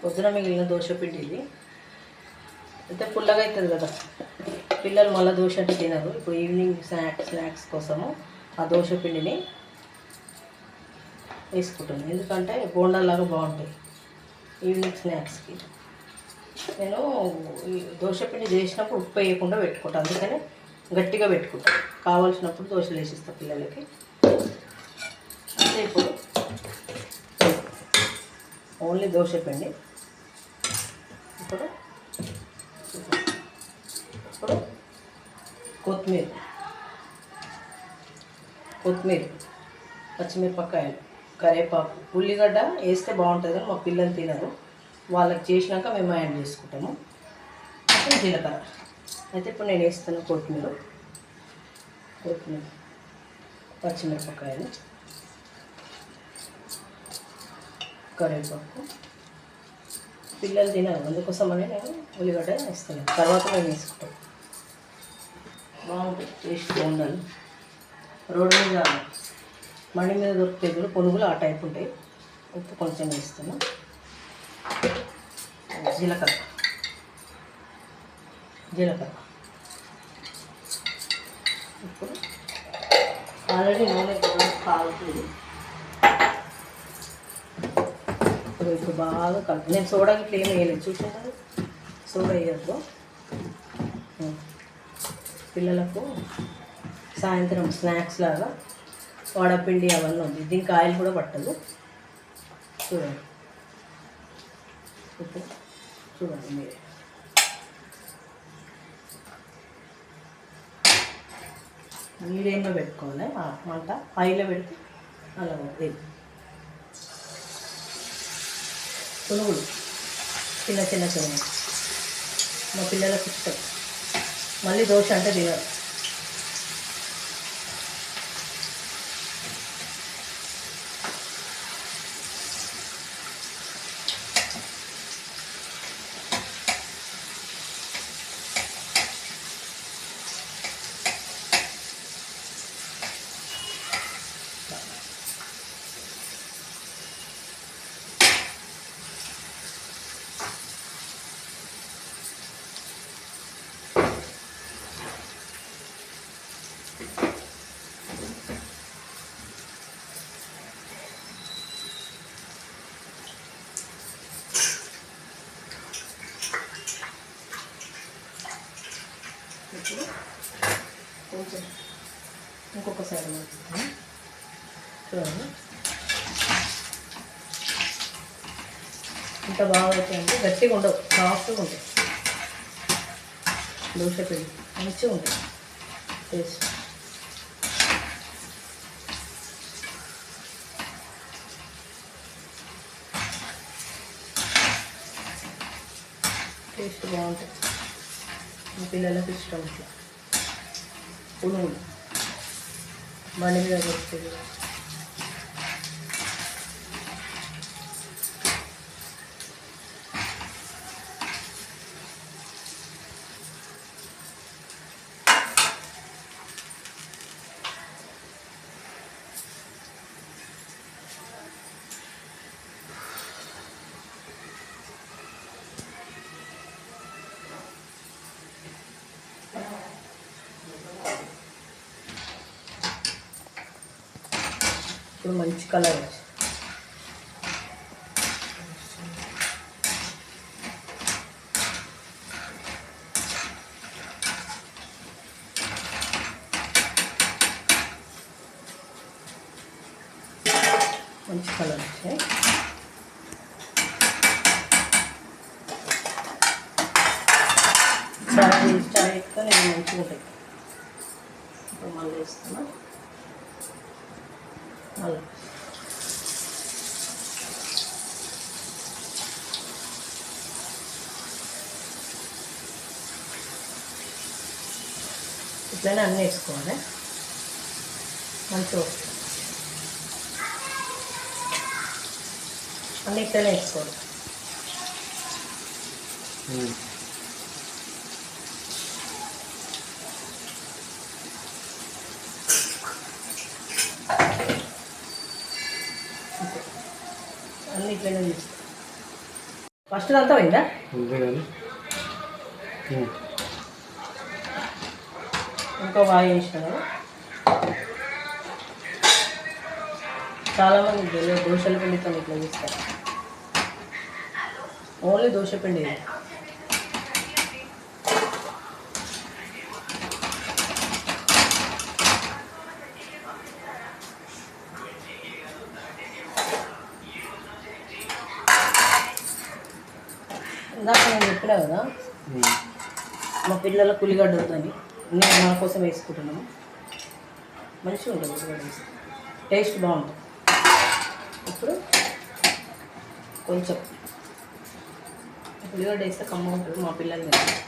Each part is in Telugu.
పొద్దున మిగిలిన దోశ పిండి ఇది అయితే పుల్లగా అవుతుంది కదా, పిల్లలు మళ్ళీ దోశ అంటే తినరు. ఇప్పుడు ఈవినింగ్ స్నాక్స్ కోసము ఆ దోశ పిండిని వేసుకుంటాను, ఎందుకంటే బోండాలాగా బాగుంటాయి ఈవినింగ్ స్నాక్స్కి. నేను ఈ దోశ పిండి చేసినప్పుడు ఉప్పు వేయకుండా పెట్టుకుంటాను, అందుకని గట్టిగా పెట్టుకుంటాను. కావాల్సినప్పుడు దోశలు వేసిస్తాను పిల్లలకి. అంటే ఇప్పుడు ఓన్లీ దోశ పిండి. ఇప్పుడు కొత్తిమీర, పచ్చిమిరపకాయలు, కరివేపాకు, ఉల్లిగడ్డ వేస్తే బాగుంటుంది కానీ మా పిల్లలు తినరు. వాళ్ళకి చేసినాక మేము యాడ్ చేసుకుంటాము. అప్పుడు జీలకర్ర. అయితే ఇప్పుడు నేను వేస్తాను కొత్తిమీర, పచ్చిమిరపకాయలు, కరివేపాకు. పిల్లలు తినరు, అందుకోసమని నేను ఉల్లిగడ్డ వేస్తాను. తర్వాత మేము వేసుకుంటాం. బాగుంటుంది, టేస్ట్ ఉండాలి. రోడ్డు మీద మడి మీద దొరుకుతాయి కూడా పునుగులు, ఆ టైప్ ఉంటాయి. ఉప్పు కొంచెం వేస్తాను. జీలకర్ర ఇప్పుడు ఆల్రెడీ నూనె కాలుతుంది. ఇప్పుడు బాగా కలుపు. నేను సోడా గిట్ల ఏమి వేయలేదు, చూసాను. సోడా వేయద్దు, పిల్లలకు సాయంత్రం స్నాక్స్ లాగా వడపిండి అవన్నీ ఉంది. దీనికి ఆయిల్ కూడా పట్టదు. చూడండి, ఇప్పుడు చూడండి మీరే. మీడియంలో పెట్టుకోవాలి మంట, హైలో పెడితే అలా ఉంటుంది. పునుగులు చిన్న మా పిల్లలకు ఇష్టం. మళ్ళీ దోశ అంటే తినరు. ఇప్పుడు కొంచెం ఇంకొక సైడ్ మారుతుంది. చూడండి ఇంత బాగా అవుతాయంటే గట్టిగా ఉండవు, సాఫ్ట్గా ఉంటాయి. దోశ పిండి మంచిగా ఉంటాయి టేస్ట్. టేస్ట్ బాగుంటుంది, మా పిల్లలకు ఇష్టం. ఇట్లా పునుగులు బండి మీద దొరుకుతుంది. ఇప్పుడు మంచి కలర్ వచ్చి మంచి కలర్ వచ్చాయి. చాయ్ ఎక్కువ నేను మంచిగా ఉంటాయి. ఇప్పుడు మళ్ళీ వేస్తున్నా. మళ్ళీ ఇట్లనే అన్నీ వేసుకోవాలి, మంచిగా వస్తుంది. అన్నీ ఇట్లనే వేసుకోవాలి. అన్నీ ఇట్లనే తీసుకోవాలి. ఫస్ట్ అంతా పోయిందా? ఇంకో బాగా చేసిన కదా. చాలామంది తెలియదు దోశల పిండితో ఇట్లా చేస్తారు. ఓన్లీ దోశ పిండి. ఇందాక నేను చెప్పినా కదా మా పిల్లలకు ఉల్లిగడ్డ వద్దని, నేను నా కోసం వేసుకుంటున్నాను. మంచిగా ఉంటుంది ఉల్లిగడ్డ వేస్తే, టేస్ట్ బాగుంటుంది. ఇప్పుడు కొంచెం ఉల్లిగడ్డ వేస్తే కమ్మ ఉంటుంది, మా పిల్లలు తింటారు.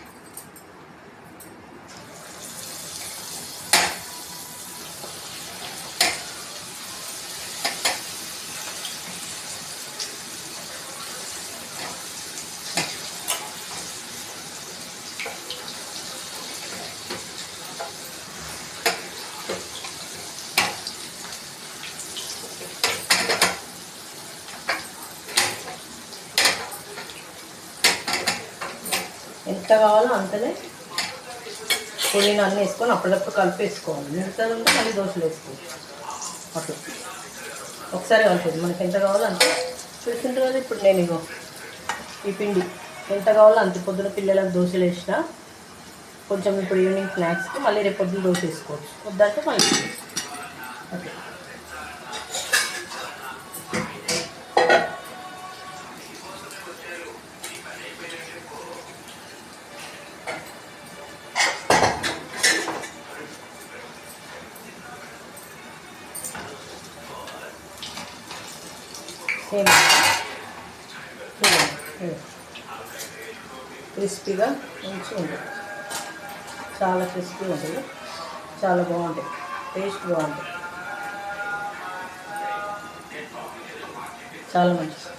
ఎంత కావాలో అంతనే పుదీనా అన్నీ వేసుకొని అప్పుడప్పుడు కలిపేసుకోవాలి. మిగతాది ఉంటే మళ్ళీ దోశలు వేసుకోవచ్చు. అట్లా ఒకసారి కలుపుతుంది. మనకి ఎంత కావాలో అంత చూసుకుంటే కదా. ఇప్పుడు నేను ఇగో ఈ పిండి ఎంత కావాలో అంత పొద్దున పిల్లలకు దోశలు వేసిన కొంచెం ఇప్పుడు ఈవినింగ్ స్నాక్స్కి మళ్ళీ రేపు పొద్దున దోశ వేసుకోవచ్చు. వద్దంటే మళ్ళీ అట్లా. క్రిస్పీగా మంచిగా ఉంటుంది. చాలా క్రిస్పీగా ఉంటుంది, చాలా బాగుంటాయి, టేస్ట్ బాగుంటుంది, చాలా మంచిది.